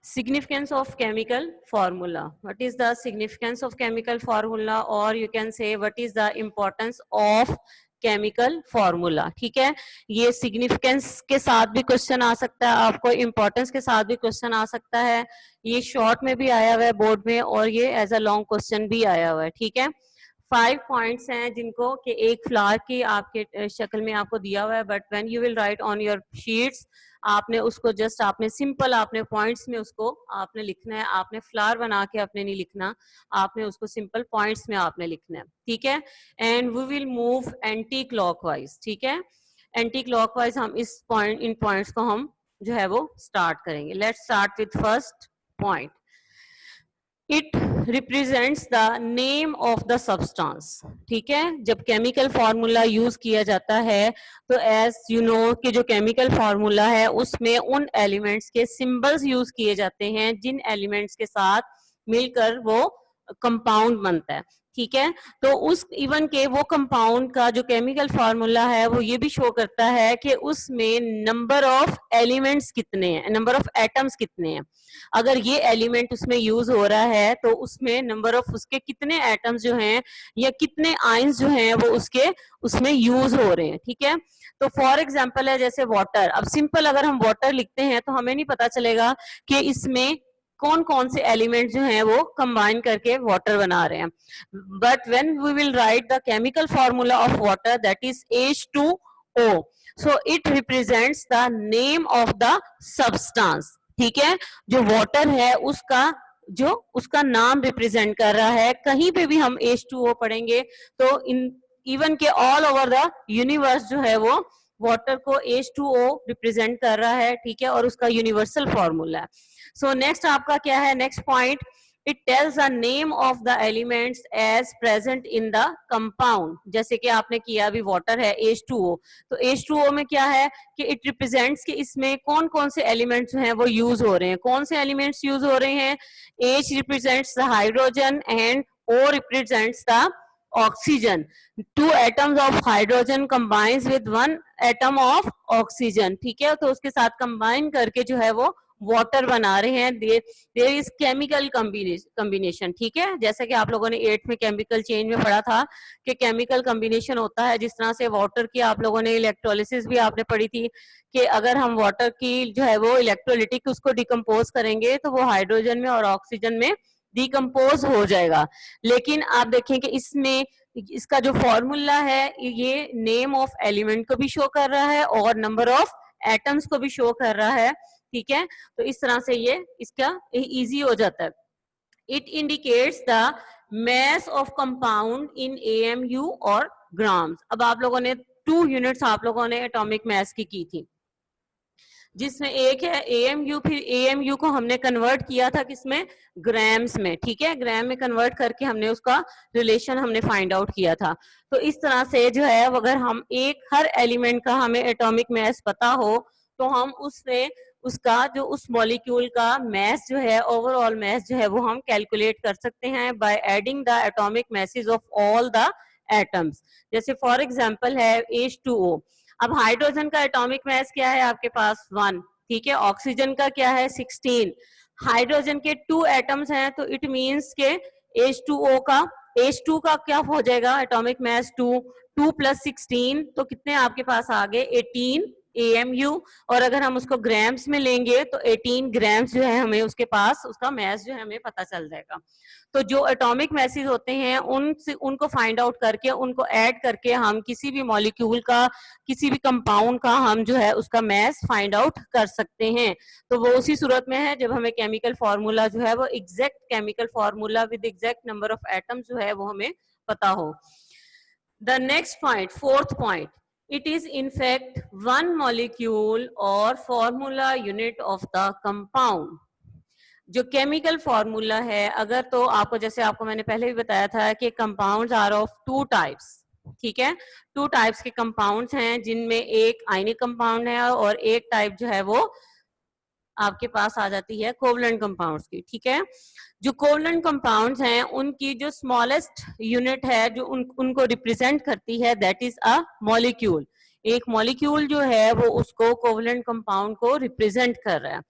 Significance of chemical formula. What is the significance of chemical formula, or you can say what is the importance of chemical formula? ठीक है, ये significance के साथ भी question आ सकता है, आपको इंपॉर्टेंस के साथ भी क्वेश्चन आ सकता है, ये शॉर्ट में भी आया हुआ है बोर्ड में, और ये एज अ लॉन्ग क्वेश्चन भी आया हुआ है। ठीक है, 5 पॉइंट्स हैं जिनको कि एक फ्लावर की आपके शक्ल में आपको दिया हुआ है, but when you will write on your sheets आपने उसको जस्ट आपने सिंपल आपने पॉइंट्स में उसको आपने लिखना है, आपने फ्लावर बना के आपने नहीं लिखना, आपने उसको सिंपल पॉइंट्स में आपने लिखना है। ठीक है, and we will move anti clockwise. ठीक है, एंटी क्लॉकवाइज हम इस पॉइंट इन पॉइंट्स को हम जो है वो स्टार्ट करेंगे। Let's start with first point. It represents the name of the substance. ठीक है, जब केमिकल फार्मूला यूज किया जाता है तो एज यू नो कि जो केमिकल फार्मूला है उसमें उन एलिमेंट्स के सिंबल्स यूज किए जाते हैं जिन एलिमेंट्स के साथ मिलकर वो कंपाउंड बनता है। ठीक है, तो उस इवन के वो कंपाउंड का जो केमिकल फार्मूला है वो ये भी शो करता है कि उसमें नंबर ऑफ एलिमेंट्स कितने हैं, नंबर ऑफ एटम्स कितने हैं। अगर ये एलिमेंट उसमें यूज हो रहा है तो उसमें नंबर ऑफ उसके कितने एटम्स जो हैं या कितने आयंस जो हैं वो उसके उसमें यूज हो रहे हैं। ठीक है, तो फॉर एग्जांपल है जैसे वाटर। अब सिंपल अगर हम वाटर लिखते हैं तो हमें नहीं पता चलेगा कि इसमें कौन कौन से एलिमेंट जो हैं वो कंबाइन करके वाटर बना रहे हैं, but when we will write the chemical formula of water that is H2O, so it represents the name of the substance। ठीक है, जो वाटर है उसका नाम रिप्रेजेंट कर रहा है। कहीं पे भी हम H2O पढ़ेंगे तो इन इवन के ऑल ओवर द यूनिवर्स जो है वो वाटर को H2O रिप्रेजेंट कर रहा है। ठीक है, और उसका यूनिवर्सल फॉर्मूला है। सो नेक्स्ट आपका क्या है, next point, it tells the name of the elements as present in the compound. जैसे कि आपने किया अभी वाटर है H2O, तो H2O में क्या है कि इट रिप्रेजेंट्स कि इसमें कौन कौन से एलिमेंट्स हैं वो यूज हो रहे हैं। कौन से एलिमेंट्स यूज हो रहे हैं? H represents the hydrogen and O represents the oxygen. 2 atoms of hydrogen combines with 1 atom of oxygen. ठीक है, तो उसके साथ कंबाइन करके जो है वो वाटर बना रहे हैं। There is chemical combination. ठीक है, जैसे कि आप लोगों ने 8th में केमिकल चेंज में पढ़ा था कि केमिकल कॉम्बिनेशन होता है, जिस तरह से वाटर की आप लोगों ने इलेक्ट्रोलिसिस भी आपने पढ़ी थी कि अगर हम वाटर की जो है वो इलेक्ट्रोलिटिक उसको डिकम्पोज करेंगे तो वो हाइड्रोजन में और ऑक्सीजन में डिकम्पोज हो जाएगा। लेकिन आप देखें कि इसमें इसका जो फॉर्मूला है ये नेम ऑफ एलिमेंट को भी शो कर रहा है और नंबर ऑफ एटम्स को भी शो कर रहा है। ठीक है, तो इस तरह से ये इसका इजी हो जाता है। It indicates the mass of compound in AMU और ग्राम्स। अब आप लोगों ने 2 यूनिट्स आप लोगों ने एटॉमिक मास की थी, जिसमें एक है AMU, फिर AMU को हमने कन्वर्ट किया था किसमें? ग्राम्स में। ठीक है, ग्राम में कन्वर्ट करके हमने उसका रिलेशन हमने फाइंड आउट किया था। तो इस तरह से जो है अगर हम हर एलिमेंट का हमें एटॉमिक मास पता हो तो हम उससे उसका जो उस मॉलिक्यूल का मास जो है ओवरऑल मास जो है वो हम कैलकुलेट कर सकते हैं by adding the atomic masses of all the atoms. जैसे फॉर एग्जांपल है H2O। अब हाइड्रोजन का एटॉमिक मास क्या है आपके पास? 1। ठीक है, ऑक्सीजन का क्या है? 16। हाइड्रोजन के 2 एटम्स हैं तो इट मींस के H2O का H2 का क्या हो जाएगा एटॉमिक मास? 2 + 16 तो कितने आपके पास आ गए? 18 AMU। और अगर हम उसको ग्राम्स में लेंगे तो 18 ग्राम्स जो है हमें उसके पास उसका मास जो है हमें पता चल जाएगा। तो जो एटॉमिक मासेस होते हैं उनको फाइंड आउट करके उनको ऐड करके हम किसी भी मॉलिक्यूल का किसी भी कंपाउंड का हम जो है उसका मास फाइंड आउट कर सकते हैं। तो वो उसी सूरत में है जब हमें केमिकल फार्मूला जो है वो exact chemical formula with exact number of atoms जो है वो हमें पता हो। The next point, 4th point, it is in fact one molecule or formula unit of the compound। जो केमिकल फॉर्मूला है अगर तो आपको जैसे आपको मैंने पहले भी बताया था कि कंपाउंड्स आर ऑफ 2 टाइप्स। ठीक है, 2 टाइप्स के कंपाउंड्स हैं जिनमें एक आयनिक कंपाउंड है और एक टाइप जो है वो आपके पास आ जाती है कोवलेंट कंपाउंड्स की। ठीक है, जो कोवलेंट कंपाउंड्स हैं उनकी जो स्मॉलेस्ट यूनिट है जो उनको रिप्रेजेंट करती है दैट इज अ मॉलिक्यूल। एक मॉलिक्यूल जो है वो उसको कोवलेंट कंपाउंड को रिप्रेजेंट कर रहा है,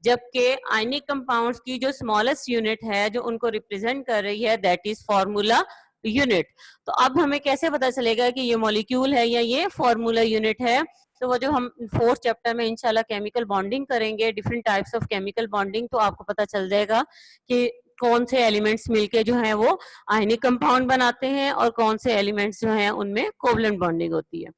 जबकि आयनिक कंपाउंड्स की जो स्मॉलेस्ट यूनिट है जो उनको रिप्रेजेंट कर रही है दैट इज फॉर्मूला यूनिट। तो अब हमें कैसे पता चलेगा कि ये मॉलिक्यूल है या ये फॉर्मूला यूनिट है? तो वो जो हम फोर्थ चैप्टर में इंशाल्लाह केमिकल बॉन्डिंग करेंगे, different types of chemical bonding, तो आपको पता चल जाएगा कि कौन से एलिमेंट्स मिलके जो है वो आयनिक कंपाउंड बनाते हैं और कौन से एलिमेंट्स जो हैं उनमें कोवलेंट बॉन्डिंग होती है।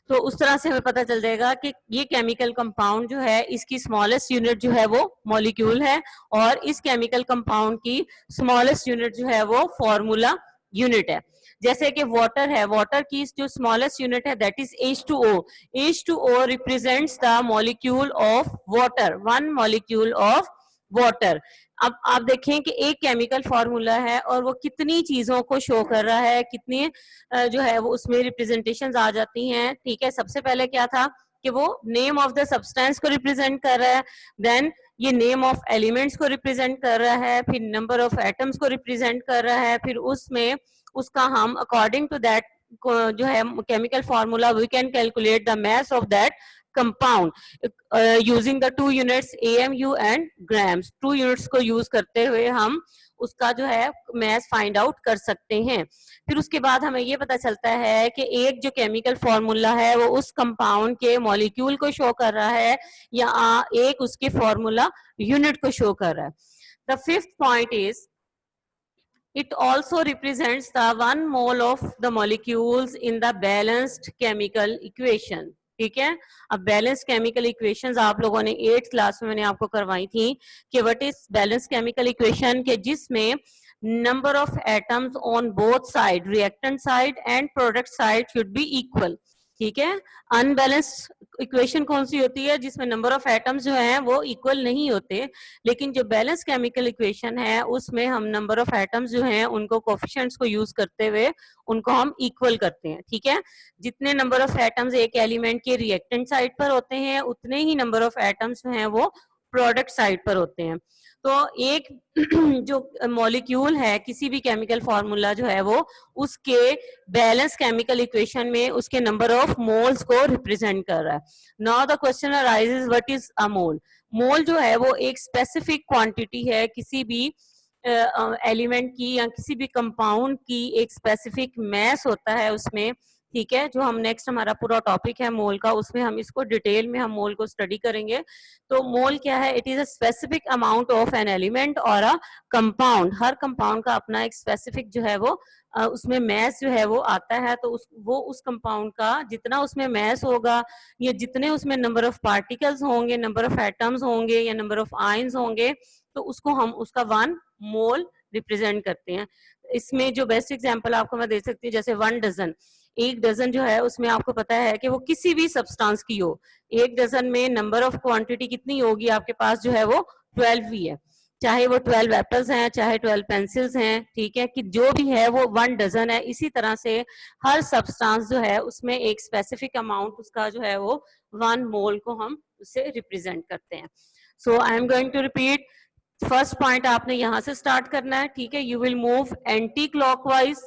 तो उस तरह से हमें पता चल जाएगा कि ये केमिकल कंपाउंड जो है इसकी स्मॉलेस्ट यूनिट जो है वो मॉलिक्यूल है और इस केमिकल कंपाउंड की स्मॉलेस्ट यूनिट जो है वो फॉर्मूला यूनिट है। जैसे कि वाटर है, वाटर की जो स्मॉलेस्ट यूनिट है that is H2O। H2O represents the molecule of water, one molecule of water. अब आप देखें कि एक केमिकल फॉर्मूला है और वो कितनी चीजों को शो कर रहा है, कितनी जो है वो उसमें रिप्रेजेंटेशंस आ जाती हैं। ठीक है, सबसे पहले क्या था कि वो नेम ऑफ द सब्सटेंस को रिप्रेजेंट कर रहा है, देन ये नेम ऑफ एलिमेंट्स को रिप्रेजेंट कर रहा है, फिर नंबर ऑफ एटम्स को रिप्रेजेंट कर रहा है, फिर उसमें उसका हम अकॉर्डिंग टू दैट जो है chemical formula we can calculate the mass of that compound using the two units AMU and grams. Two units को यूज करते हुए हम उसका जो है मास फाइंड आउट कर सकते हैं। फिर उसके बाद हमें ये पता चलता है कि एक जो केमिकल फॉर्मूला है वो उस कंपाउंड के मॉलिक्यूल को शो कर रहा है या एक उसके फॉर्मूला यूनिट को शो कर रहा है। The fifth point is it also represents the 1 mole of the molecules in the balanced chemical equation। ठीक है, अब बैलेंस केमिकल इक्वेशंस आप लोगों ने 8th क्लास में मैंने आपको करवाई थी कि what is balance chemical equation, के जिसमें number of atoms on both side, reactant side and product side should be equal. ठीक है, अनबैलेंस्ड इक्वेशन कौन सी होती है? जिसमें नंबर ऑफ एटम्स जो हैं वो इक्वल नहीं होते, लेकिन जो बैलेंस केमिकल इक्वेशन है उसमें हम नंबर ऑफ एटम्स जो हैं उनको कोफिशिएंट्स को यूज करते हुए उनको हम इक्वल करते हैं। ठीक है, जितने नंबर ऑफ एटम्स एक एलिमेंट के रिएक्टेंट साइड पर होते हैं उतने ही नंबर ऑफ एटम्स जो हैं वो प्रोडक्ट साइड पर होते हैं। तो एक जो मॉलिक्यूल है किसी भी केमिकल फॉर्मूला जो है वो उसके बैलेंस केमिकल इक्वेशन में उसके नंबर ऑफ मोल्स को रिप्रेजेंट कर रहा है। Now the question arises what is a mole? Mole जो है वो एक स्पेसिफिक क्वांटिटी है किसी भी एलिमेंट की या किसी भी कंपाउंड की, एक स्पेसिफिक मैस होता है उसमें। ठीक है, जो हम नेक्स्ट हमारा पूरा टॉपिक है मोल का उसमें हम इसको डिटेल में हम मोल को स्टडी करेंगे। तो मोल क्या है? It is a specific amount of an element और अ कंपाउंड। हर कंपाउंड का अपना एक स्पेसिफिक जो है वो उसमें मैस जो है वो आता है। तो उस कंपाउंड का जितना उसमें मैस होगा या जितने उसमें नंबर ऑफ पार्टिकल्स होंगे, नंबर ऑफ एटम्स होंगे या नंबर ऑफ आयंस होंगे, तो उसको हम उसका 1 मोल रिप्रेजेंट करते हैं। इसमें जो बेस्ट एग्जांपल आपको मैं दे सकती हूँ जैसे 1 डजन। एक डजन जो है उसमें आपको पता है कि वो किसी भी सब्सटेंस की हो, एक डजन में नंबर ऑफ क्वांटिटी कितनी होगी आपके पास जो है वो 12 ही है, चाहे वो 12 एप्पल्स हैं चाहे 12 पेंसिल्स हैं। ठीक है, कि जो भी है वो 1 डजन है। इसी तरह से हर सब्सटेंस जो है उसमें एक स्पेसिफिक अमाउंट उसका जो है वो 1 मोल को हम उसे रिप्रेजेंट करते हैं। So I am going to repeat. First point आपने यहां से स्टार्ट करना है। ठीक है, you will move anti clockwise.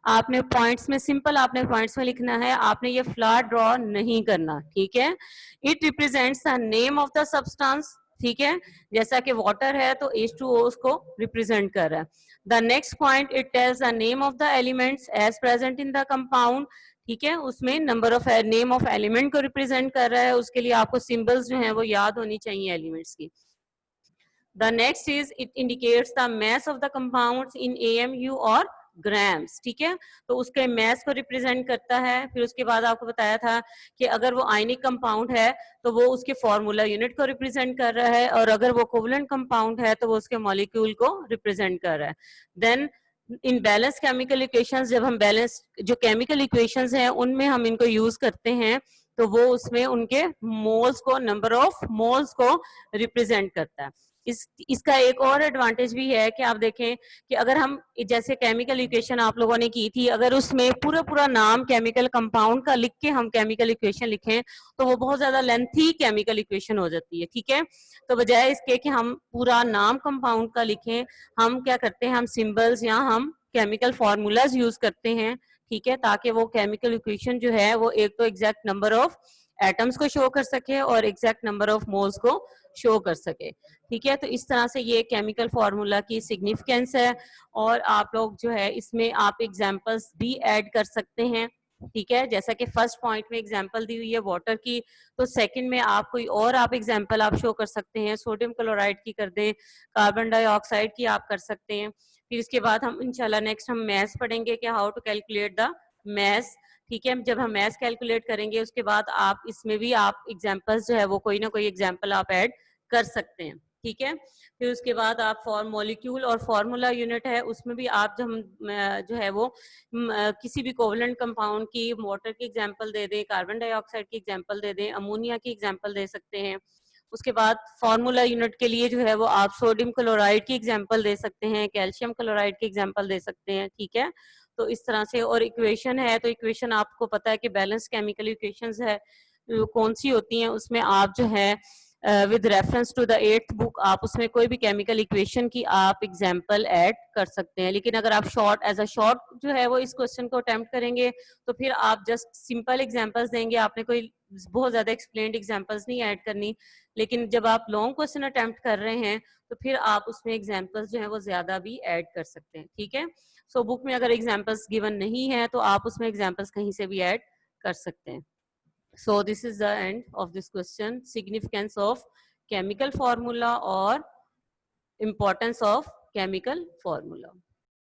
आपने पॉइंट्स में सिंपल आपने पॉइंट्स में लिखना है, आपने ये फ्लावर ड्रॉ नहीं करना। ठीक है, it represents the name of the substance. ठीक है, जैसा कि वाटर है तो H2O उसको रिप्रेजेंट कर रहा है। The next point, it tells the name of the elements as present in the compound. ठीक है, उसमें number of name of element को रिप्रेजेंट कर रहा है, उसके लिए आपको सिंबल्स जो है वो याद होनी चाहिए एलिमेंट्स की। The next is it indicates the mass of the compounds in AMU और ग्राम्स। ठीक है, तो उसके मैस को रिप्रेजेंट करता है। फिर उसके बाद आपको बताया था कि अगर वो आयनिक कंपाउंड है तो वो उसके फॉर्मूला यूनिट को रिप्रेजेंट कर रहा है, और अगर वो कोवलेंट कंपाउंड है तो वो उसके मॉलिक्यूल को रिप्रेजेंट कर रहा है। Then in balance chemical equations, जब हम बैलेंस जो केमिकल इक्वेशंस हैं उनमें हम इनको यूज करते हैं तो वो उसमें उनके मोल्स को, नंबर ऑफ मोल्स को रिप्रेजेंट करता है। इसका एक और एडवांटेज भी है कि आप देखें कि अगर हम जैसे केमिकल इक्वेशन आप लोगों ने की थी, अगर उसमें पूरा पूरा नाम केमिकल कंपाउंड का लिख के हम केमिकल इक्वेशन लिखें तो वो बहुत ज्यादा लेंथी केमिकल इक्वेशन हो जाती है। ठीक है, तो बजाय इसके कि हम पूरा नाम कंपाउंड का लिखें, हम क्या करते हैं, हम सिंबल्स या हम केमिकल फॉर्मूलाज यूज करते हैं। ठीक है, ताकि वो केमिकल इक्वेशन जो है वो एक तो एग्जैक्ट नंबर ऑफ एटम्स को शो कर सके और एग्जैक्ट नंबर ऑफ मोल्स को शो कर सके। ठीक है, तो इस तरह से ये केमिकल फार्मूला की सिग्निफिकेंस है। और आप लोग जो है इसमें आप एग्जांपल्स भी ऐड कर सकते हैं। ठीक है, जैसा कि फर्स्ट पॉइंट में एग्जांपल दी हुई है वाटर की, तो सेकंड में आप कोई और आप एग्जांपल आप शो कर सकते हैं, सोडियम क्लोराइड की कर दें, कार्बन डाइऑक्साइड की आप कर सकते हैं। फिर इसके बाद हम इंशाल्लाह नेक्स्ट हम मैथ्स पढ़ेंगे कि how to calculate the maths. ठीक है, जब हम मैथ्स कैलकुलेट करेंगे उसके बाद आप इसमें भी आप एग्जांपल्स जो है वो कोई ना कोई एग्जांपल आप ऐड कर सकते हैं। ठीक है, फिर उसके बाद आप फॉर मॉलिक्यूल और फार्मूला यूनिट है उसमें भी आप जो हम जो है वो किसी भी कोवलेंट कंपाउंड की वाटर की एग्जांपल दे दें, कार्बन डाइऑक्साइड की एग्जांपल दे दें, अमोनिया की एग्जांपल दे सकते हैं। उसके बाद फार्मूला यूनिट के लिए जो है वो आप सोडियम क्लोराइड की एग्जांपल दे सकते हैं, कैल्शियम क्लोराइड की एग्जांपल दे सकते हैं। ठीक है, तो इस तरह से। और इक्वेशन है तो इक्वेशन आपको पता है कि बैलेंस केमिकल इक्वेशंस है कौन सी होती हैं, उसमें आप जो है with reference to the 8th book आप उसमें कोई भी केमिकल इक्वेशन की आप एग्जांपल ऐड कर सकते हैं। लेकिन अगर आप शॉर्ट एज अ शॉर्ट जो है वो इस क्वेश्चन को अटेम्प्ट करेंगे तो फिर आप जस्ट सिंपल एग्जांपल्स देंगे, आपने कोई बहुत ज्यादा एक्सप्लेन्ड एग्जांपल्स नहीं ऐड करनी। लेकिन जब आप लॉन्ग क्वेश्चन अटेम्प्ट कर रहे हैं तो फिर आप उसमें एग्जांपल्स जो है वो ज्यादा भी ऐड कर सकते हैं। ठीक है, सो बुक में अगर एग्जांपल्स गिवन नहीं है तो आप उसमें एग्जांपल्स कहीं से भी ऐड कर सकते हैं। So this is the end of this question, significance of chemical formula or importance of chemical formula.